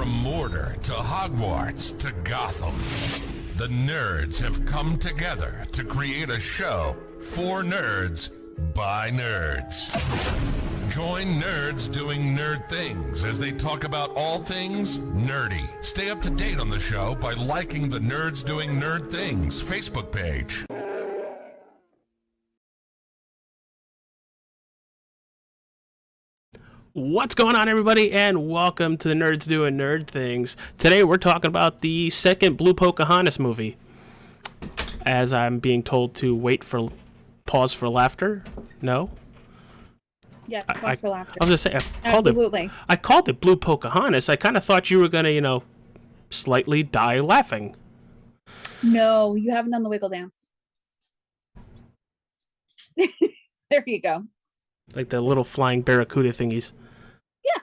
From Mordor to Hogwarts to Gotham, the nerds have come together to create a show for nerds by nerds. Join nerds doing nerd things as they talk about all things nerdy. Stay up to date on the show by liking the Nerds Doing Nerd Things Facebook page. What's going on, everybody, and welcome to the Nerds Doing Nerd Things. Today we're talking about the second Blue Pocahontas movie. As I'm being told to pause for laughter. No? Yes, pause for laughter. I was going to say, I called it Blue Pocahontas. I kind of thought you were going to, slightly die laughing. No, you haven't done the wiggle dance. There you go. Like the little flying barracuda thingies. Yeah.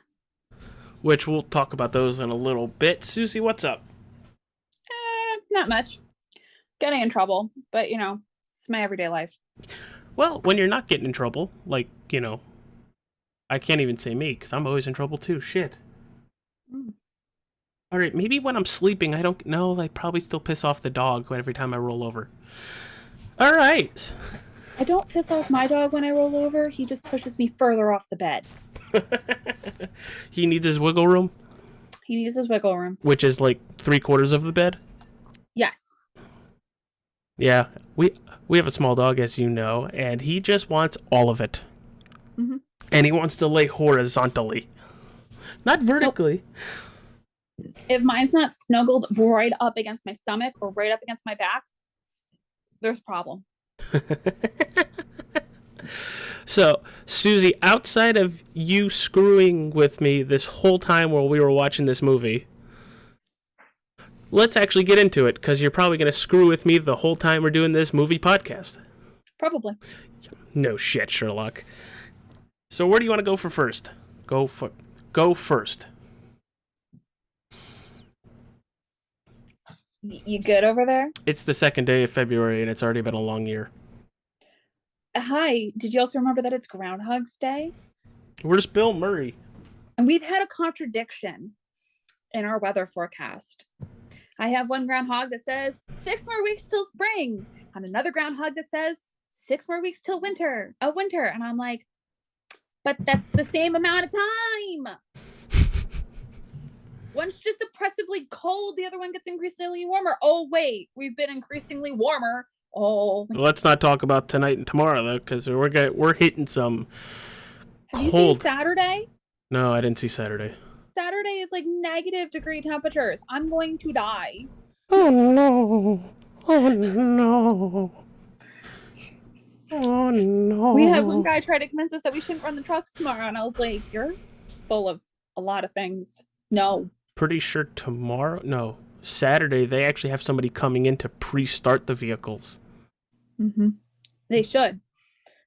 Which we'll talk about those in a little bit. Susie, what's up? Not much. Getting in trouble, but it's my everyday life. Well, when you're not getting in trouble, I can't even say me, because I'm always in trouble too. Shit. All right, maybe when I'm sleeping, I don't know. I probably still piss off the dog every time I roll over. All right. I don't piss off my dog when I roll over. He just pushes me further off the bed. He needs his wiggle room? He needs his wiggle room. Which is like 3/4 of the bed? Yes. Yeah, we have a small dog, as you know, and he just wants all of it. Mm-hmm. And he wants to lay horizontally. Not vertically. Nope. If mine's not snuggled right up against my stomach or right up against my back, there's a problem. So, Susie, outside of you screwing with me this whole time while we were watching this movie, let's actually get into it, because you're probably going to screw with me the whole time we're doing this movie podcast. Probably. No shit, Sherlock. So where do you want to go for first? Go first. You good over there? It's the 2nd day of February, and it's already been a long year. Hi, did you also remember that it's Groundhog's Day? Where's Bill Murray? And we've had a contradiction in our weather forecast. I have one groundhog that says 6 more weeks till spring, and another groundhog that says 6 more weeks till winter. And I'm like, but that's the same amount of time. One's just oppressively cold, the other one gets increasingly warmer. Oh wait, we've been increasingly warmer. Oh, let's not talk about tonight and tomorrow though, because we're hitting some cold. Have you seen Saturday? No, I didn't see Saturday. Saturday is like -degree temperatures. I'm going to die. Oh no! Oh no! Oh no! We had one guy try to convince us that we shouldn't run the trucks tomorrow, and I was like, "You're full of a lot of things." No. Pretty sure Saturday they actually have somebody coming in to pre-start the vehicles. Mm-hmm. They should.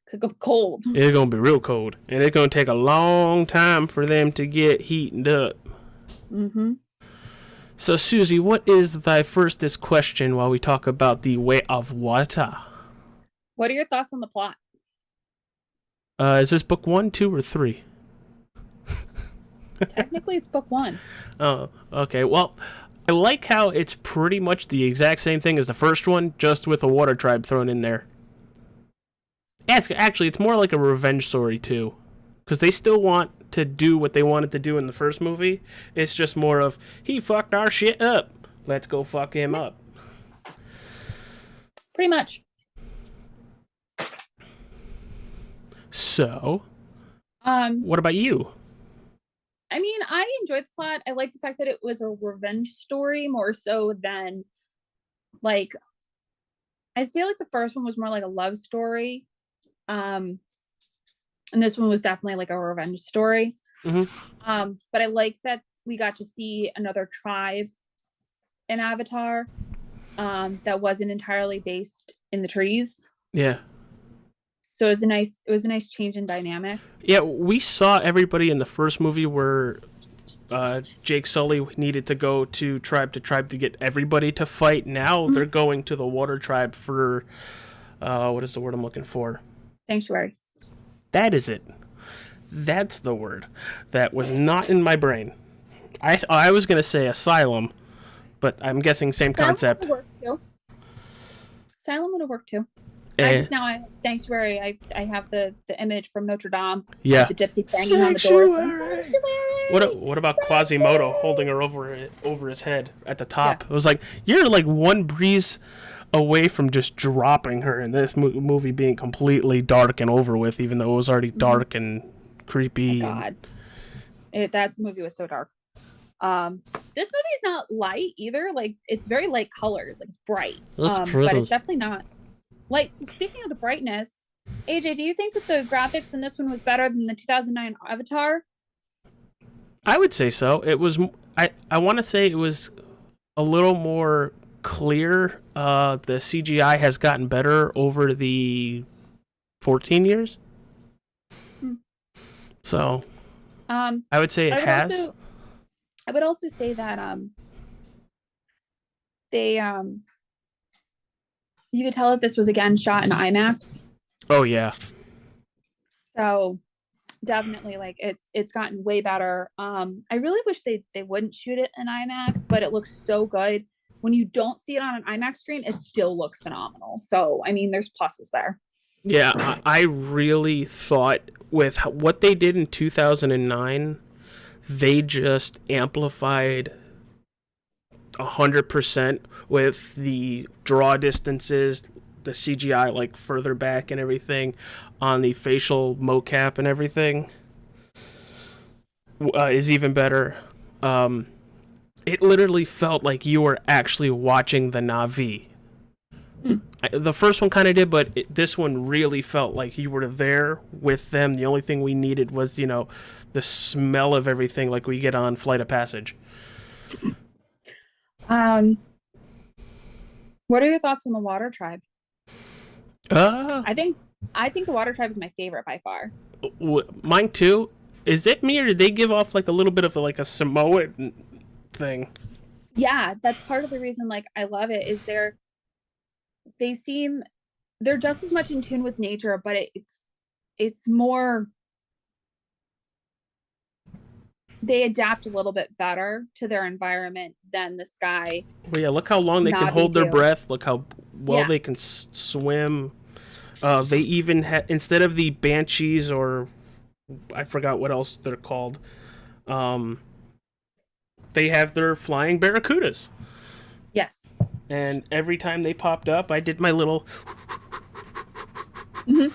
Could go cold. It's gonna be real cold, and it's gonna take a long time for them to get heated up. Mm-hmm. So, Susie, what is thy firstest question while we talk about the Way of Water? What are your thoughts on the plot? Is this book 1, 2, or 3? Technically, it's book 1. Oh, okay. Well, I like how it's pretty much the exact same thing as the first one, just with a water tribe thrown in there. Actually, it's more like a revenge story, too. Because they still want to do what they wanted to do in the first movie. It's just more of, he fucked our shit up. Let's go fuck him up. Pretty much. So, what about you? I mean, I enjoyed the plot. I like the fact that it was a revenge story more so than, I feel like the first one was more like a love story. And this one was definitely like a revenge story. Mm-hmm. But I like that we got to see another tribe in Avatar that wasn't entirely based in the trees. Yeah. So it was a nice change in dynamic. Yeah, we saw everybody in the first movie where Jake Sully needed to go to tribe to get everybody to fight. Now they're going to the water tribe for what is the word I'm looking for? Sanctuary. That is it. That's the word. That was not in my brain. I was gonna say Asylum, but I'm guessing same concept. Asylum would have worked too. Eh, I Sanctuary. I have the image from Notre Dame. yeah. The gypsy banging on the doors. What about Quasimodo holding her over his head at the top? Yeah. It was like you're like one breeze away from just dropping her, and this movie being completely dark and over with, even though it was already dark and creepy. Oh, God, that movie was so dark. This movie's not light either. Like, it's very light colors, like it's bright. But it's definitely not light. So speaking of the brightness, AJ, do you think that the graphics in this one was better than the 2009 Avatar? I would say so. It was. I want to say it was a little more clear. The CGI has gotten better over the 14 years. So, I would say it has. I would also say that they you could tell if this was again shot in IMAX. Oh yeah. So definitely, like, it's gotten way better. I really wish they wouldn't shoot it in IMAX, but it looks so good. When you don't see it on an IMAX screen, it still looks phenomenal. So I mean, there's pluses there. Yeah, I really thought with what they did in 2009, they just amplified 100% with the draw distances, the CGI like further back and everything on the facial mocap and everything is even better. It literally felt like you were actually watching the Na'vi. The first one kind of did, but this one really felt like you were there with them. The only thing we needed was, the smell of everything like we get on Flight of Passage. What are your thoughts on the Water Tribe? I think the Water Tribe is my favorite by far. Mine too. Is it me, or did they give off like a little bit of a Samoan thing? Yeah, that's part of the reason I love it. Is they're just as much in tune with nature, but it's more, they adapt a little bit better to their environment than the sky. Well, yeah, look how long they can hold their breath. Look how well they can swim. They even had, instead of the banshees, or I forgot what else they're called, they have their flying barracudas. Yes. And every time they popped up, I did my little. Mm-hmm.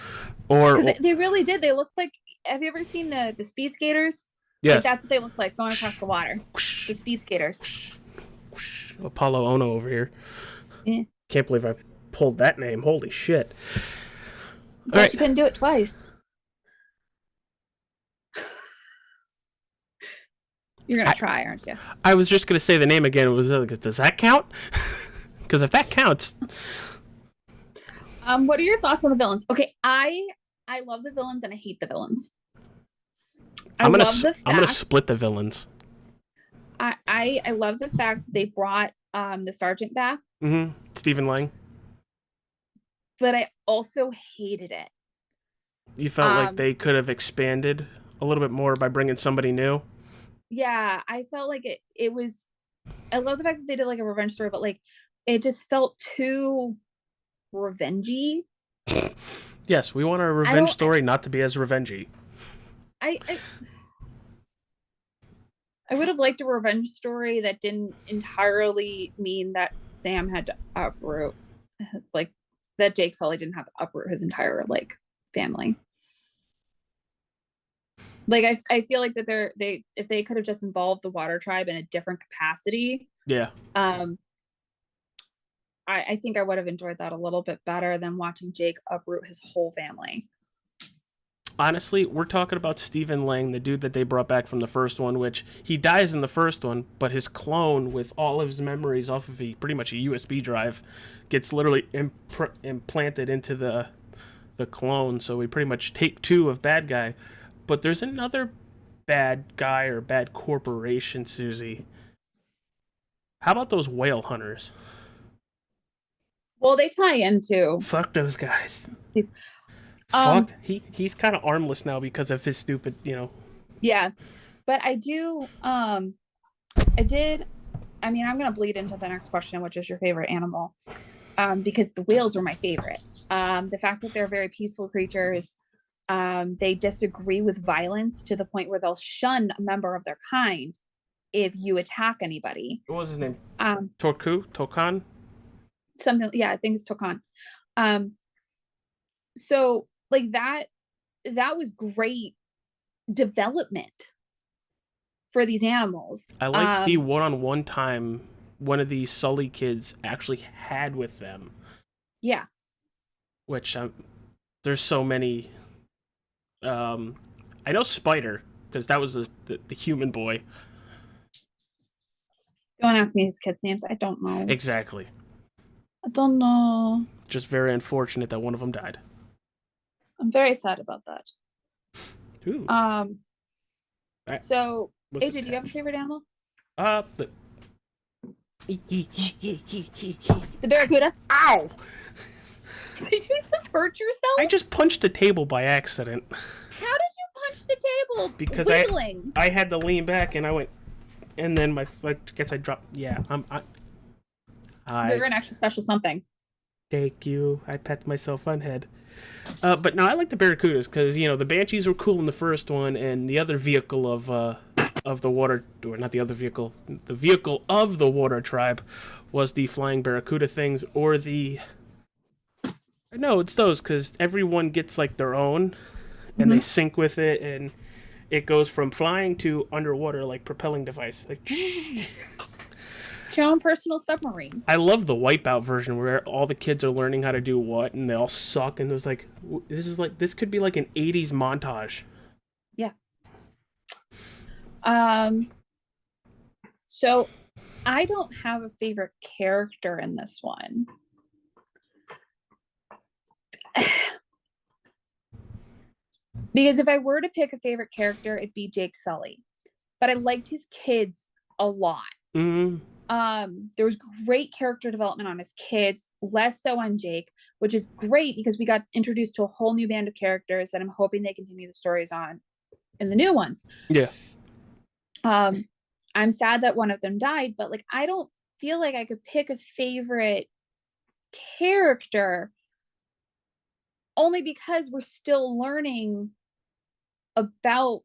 Or they really did. They looked like. Have you ever seen the speed skaters? Yes. That's what they look like going across the water. The speed skaters. Apollo Ono over here. Yeah. Can't believe I pulled that name. Holy shit. But all right. You couldn't do it twice. You're going to try, aren't you? I was just going to say the name again. Does that count? Because if that counts. What are your thoughts on the villains? Okay, I love the villains and I hate the villains. I'm gonna split the villains. I love the fact that they brought the sergeant back. Mm-hmm. Stephen Lang. But I also hated it. You felt like they could have expanded a little bit more by bringing somebody new? Yeah, I felt like it was. I love the fact that they did a revenge story, but it just felt too revengey. Yes, we want our revenge story not to be as revengey. I would have liked a revenge story that didn't entirely mean that Sam had to uproot, that Jake Sully didn't have to uproot his entire family. I feel like that if they could have just involved the Water Tribe in a different capacity. Yeah. I think I would have enjoyed that a little bit better than watching Jake uproot his whole family. Honestly, we're talking about Stephen Lang, the dude that they brought back from the first one, which he dies in the first one, but his clone with all of his memories off of pretty much a USB drive gets literally implanted into the clone. So we pretty much take two of bad guy. But there's another bad guy or bad corporation, Susie. How about those whale hunters? Well, they tie into. Fuck those guys. Fuck. He's kind of armless now because of his stupid, Yeah, but I do. I'm going to bleed into the next question, which is your favorite animal, because the whales were my favorite. The fact that they're very peaceful creatures, they disagree with violence to the point where they'll shun a member of their kind if you attack anybody. What was his name? Tokan? Something, yeah, I think it's Tokan. So like that was great development for these animals. I like the one-on-one time one of these Sully kids actually had with them. Yeah. Which there's so many. I know Spider, because that was the human boy. Don't ask me his kids' names. I don't know. Exactly. I don't know. Just very unfortunate that one of them died. I'm very sad about that. Ooh. So, AJ, do you have a favorite animal? The barracuda. Ow! Did you just hurt yourself? I just punched the table by accident. How did you punch the table? Because I had to lean back and I went, and then I guess I dropped. Yeah, You're an extra special something. Thank you. I pat myself on head. But no, I like the barracudas because the banshees were cool in the first one, and the other vehicle of the water, or not the other vehicle, the vehicle of the water tribe was the flying barracuda things, or the. No, it's those, because everyone gets like their own, and they sync with it, and it goes from flying to underwater like propelling device. Like, it's your own personal submarine. I love the Wipeout version where all the kids are learning how to do what, and they all suck, and there's like, this could be like an 80s montage. Yeah. So I don't have a favorite character in this one. Because if I were to pick a favorite character, it'd be Jake Sully. But I liked his kids a lot. Mm-hmm. There was great character development on his kids, less so on Jake, which is great because we got introduced to a whole new band of characters that I'm hoping they continue the stories on in the new ones. Yeah. I'm sad that one of them died, but like I don't feel like I could pick a favorite character, only because we're still learning about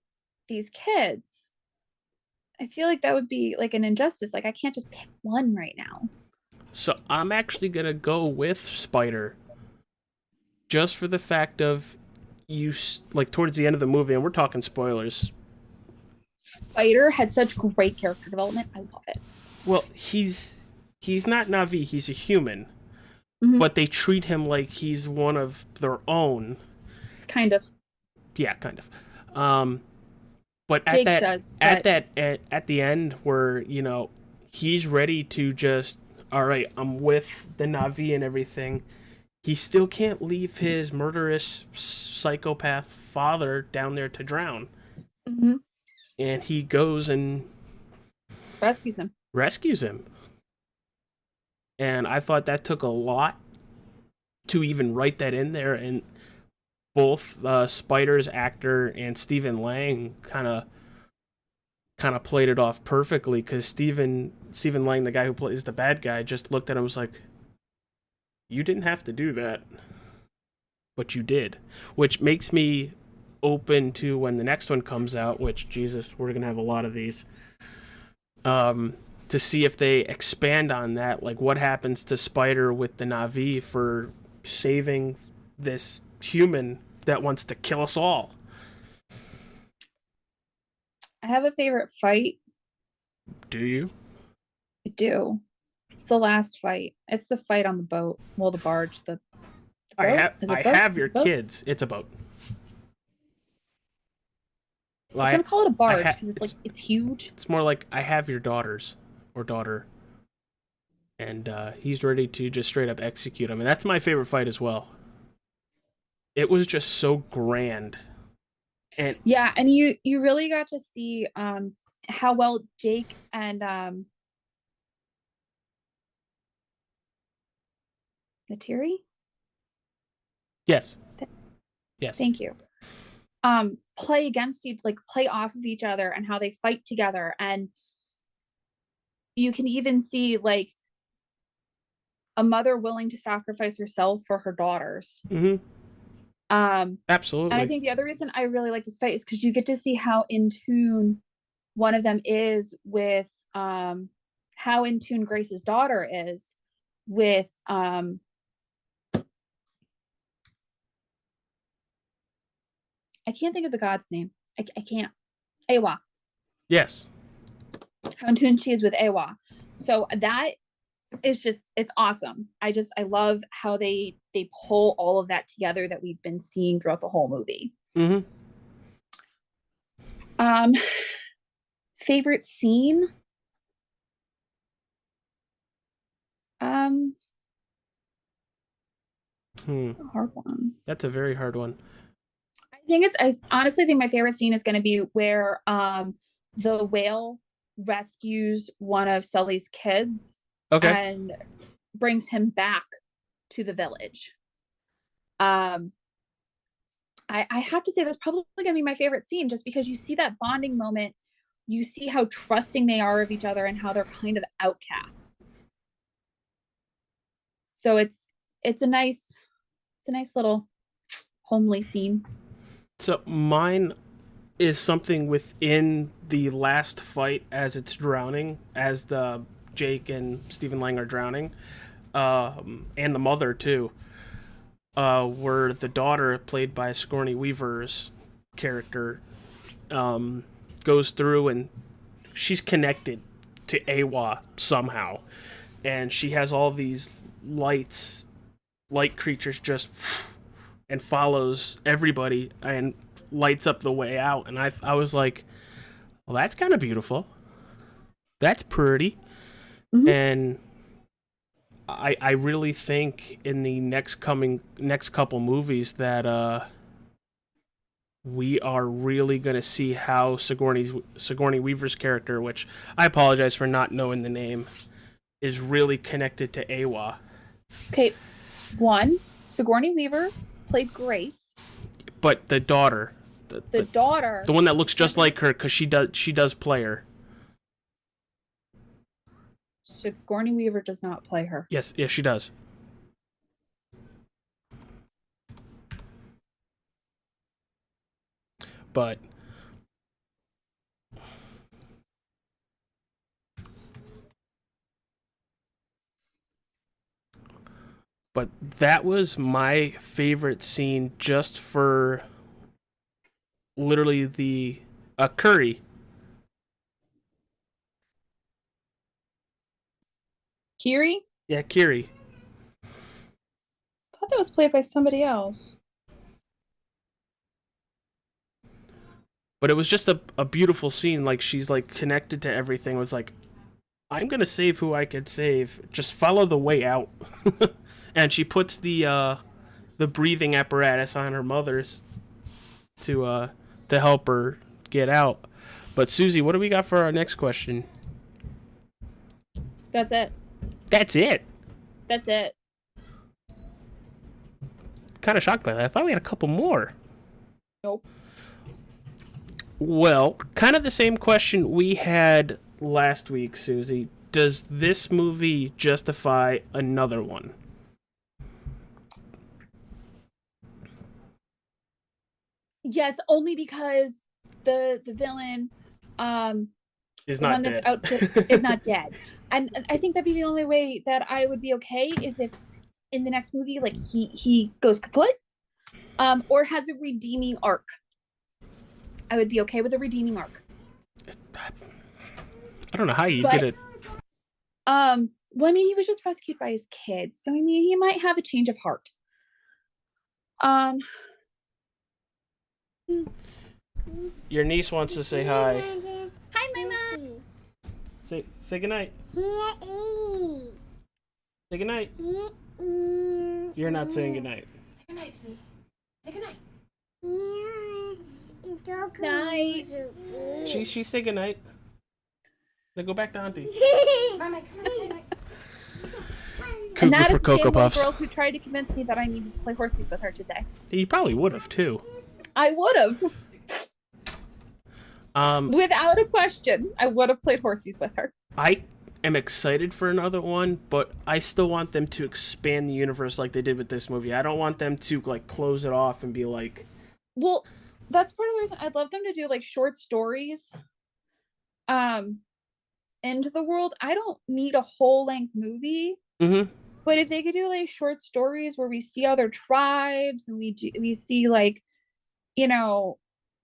these kids. I feel like that would be like an injustice. Like I can't just pick one right now. So I'm actually gonna go with Spider, just for the fact of like towards the end of the movie, and we're talking spoilers. Spider had such great character development. I love it. Well, he's not Na'vi. He's a human, but they treat him like he's one of their own. Kind of. Yeah, kind of. But Jake at the end where he's ready to just, all right, I'm with the Na'vi and everything. He still can't leave his murderous psychopath father down there to drown. Mm-hmm. And he goes and rescues him. And I thought that took a lot to even write that in there, and both Spider's actor and Stephen Lang kind of played it off perfectly, because Stephen Lang, the guy who plays the bad guy, just looked at him and was like, you didn't have to do that, but you did, which makes me open to when the next one comes out, which, Jesus, we're gonna have a lot of these, to see if they expand on that, like what happens to Spider with the Na'vi for saving this human that wants to kill us all. I have a favorite fight. Do you? I do. It's the last fight. It's the fight on the boat. Well, the barge. The boat? I have your kids. It's a boat. I was gonna call it a barge because it's huge. It's more like I have your daughters or daughter, and he's ready to just straight up execute him, and that's my favorite fight as well. It was just so grand. And yeah, and you really got to see how well Jake and Natiri? Yes. Yes. Thank you. Play against play off of each other, and how they fight together, and you can even see like a mother willing to sacrifice herself for her daughters. Mm-hmm. Absolutely. And I think the other reason I really like this fight is because you get to see how in tune one of them is with how in tune Grace's daughter is with I can't think of the god's name. I can't. Awa. Yes. How in tune she is with Awa. So that is just, it's awesome. I love how they pull all of that together that we've been seeing throughout the whole movie. Mm-hmm. Favorite scene? A hard one. That's a very hard one. I honestly think my favorite scene is going to be where the whale rescues one of Sully's kids. Okay. And brings him back to the village. I have to say that's probably going to be my favorite scene, just because you see that bonding moment. You see how trusting they are of each other and how they're kind of outcasts. So it's a nice little homely scene. So mine is something within the last fight as it's drowning, as the Jake and Stephen Lang are drowning, and the mother too, where the daughter, played by Sigourney Weaver's character, goes through and she's connected to Awa somehow, and she has all these light creatures just and follows everybody and lights up the way out. And I was like, well, that's kind of beautiful. That's pretty. Mm-hmm. And I really think in the next couple movies that we are really going to see how Sigourney Weaver's character, which I apologize for not knowing the name, is really connected to Awa. Okay, Sigourney Weaver played Grace, but the daughter, the daughter, the one that looks just like her, because she does play her. Sigourney Weaver does not play her. Yes, she does. But that was my favorite scene, just for literally the Curry. Kiri? Yeah, Kiri. I thought that was played by somebody else. But it was just a beautiful scene. Like, she's like connected to everything. It was like, I'm gonna save who I could save. Just follow the way out. And she puts the breathing apparatus on her mother's to help her get out. But Susie, what do we got for our next question? That's it. That's it? That's it. Kind of shocked by that. I thought we had a couple more. Nope. Well, kind of the same question we had last week, Susie. Does this movie justify another one? Yes, only because the villain is not dead. Is not dead. And I think that'd be the only way that I would be okay, is if in the next movie, like, he goes kaput, or has a redeeming arc. I would be okay with a redeeming arc. I don't know how you get it. Well, I mean, he was just rescued by his kids, so I mean, he might have a change of heart. Your niece wants to say hi. Hi, Mama. Say goodnight. Say goodnight. You're not saying goodnight. Say goodnight, Sue. Say goodnight. Night. She say goodnight. Then go back to Auntie. Mama, come on, night. And that for is Cocoa the Puffs. girl who tried to convince me that I needed to play horses with her today. You probably would have too. I would have. Without a question, I would have played horses with her. am excited for another one, but I still want them to expand the universe like they did with this movie. I don't want them to like close it off and be like, well, that's part of the reason I'd love them to do like short stories into the world. I don't need a whole length movie. mm-hmm. But if they could do like short stories where we see other tribes and we see like, you know,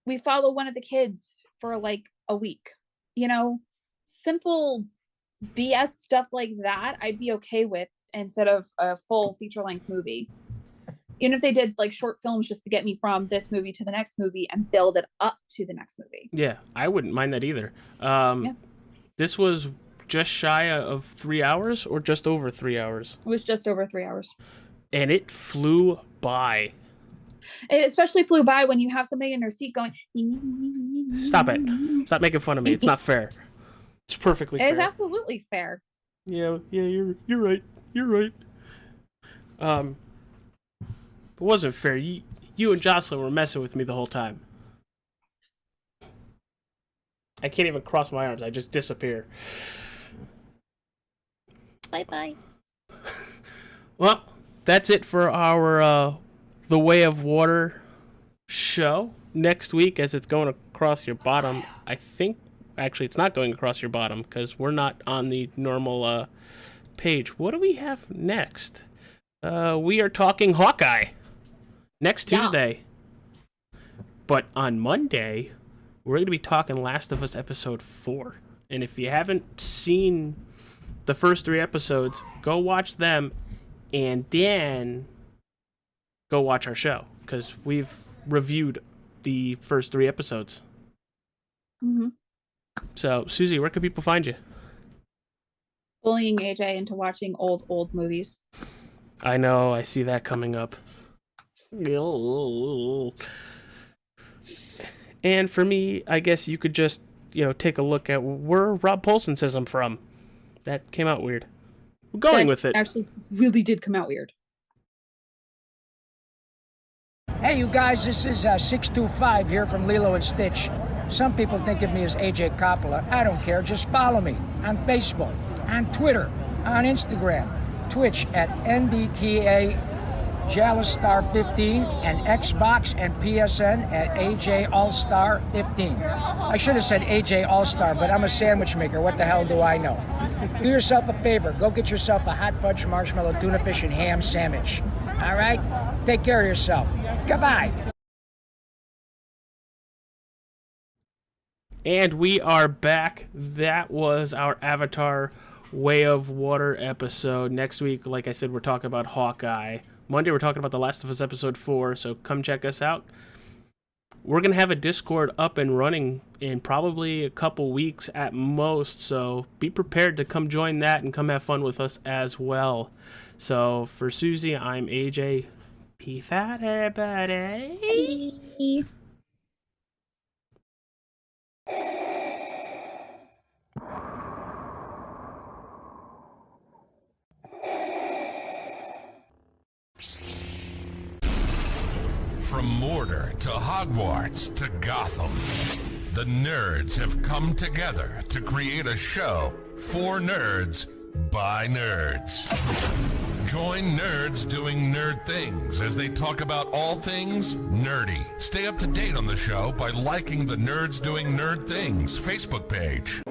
we follow one of the kids for like a week, you know, simple BS stuff like that, I'd be okay with instead of a full feature length movie. Even if they did like short films just to get me from this movie to the next movie and build it up to the next movie. Yeah, I wouldn't mind that either. This was just shy of 3 hours or just over 3 hours? It was just over 3 hours. And it flew by. It especially flew by when you have somebody in their seat going... Stop it. Stop making fun of me. It's not fair. It's perfectly fair. It's absolutely fair. Yeah, you're right. You're right. It wasn't fair. You and Jocelyn were messing with me the whole time. I can't even cross my arms. I just disappear. Bye-bye. Well, that's it for our The Way of Water show. Next week, as it's going across your bottom, I think... Actually, it's not going across your bottom because we're not on the normal page. What do we have next? We are talking Hawkeye next Tuesday. But on Monday, we're going to be talking Last of Us Episode 4. And if you haven't seen the first 3 episodes, go watch them and then go watch our show because we've reviewed the first 3 episodes. Mm-hmm. So, Susie, where can people find you? Bullying AJ into watching old movies. I know, I see that coming up. And for me, I guess you could just, take a look at where Rob Paulson says I'm from. That came out weird. We're going with it. Actually, really did come out weird. Hey, you guys, this is 625 here from Lilo and Stitch. Some people think of me as AJ Coppola. I don't care. Just follow me on Facebook, on Twitter, on Instagram, Twitch at NDTA JalasStar15, and Xbox and PSN at AJ All-Star 15. I should have said AJ All-Star, but I'm a sandwich maker. What the hell do I know? Do yourself a favor. Go get yourself a hot fudge marshmallow tuna fish and ham sandwich. All right? Take care of yourself. Goodbye. And we are back. That was our Avatar Way of Water episode. Next week, like I said, we're talking about Hawkeye. Monday, we're talking about The Last of Us Episode 4, so come check us out. We're going to have a Discord up and running in probably a couple weeks at most, so be prepared to come join that and come have fun with us as well. So for Susie, I'm AJ. Peace out, everybody. Bye. From Mordor to Hogwarts to Gotham, the nerds have come together to create a show for nerds by nerds. Join nerds doing nerd things as they talk about all things nerdy. Stay up to date on the show by liking the Nerds Doing Nerd Things Facebook page.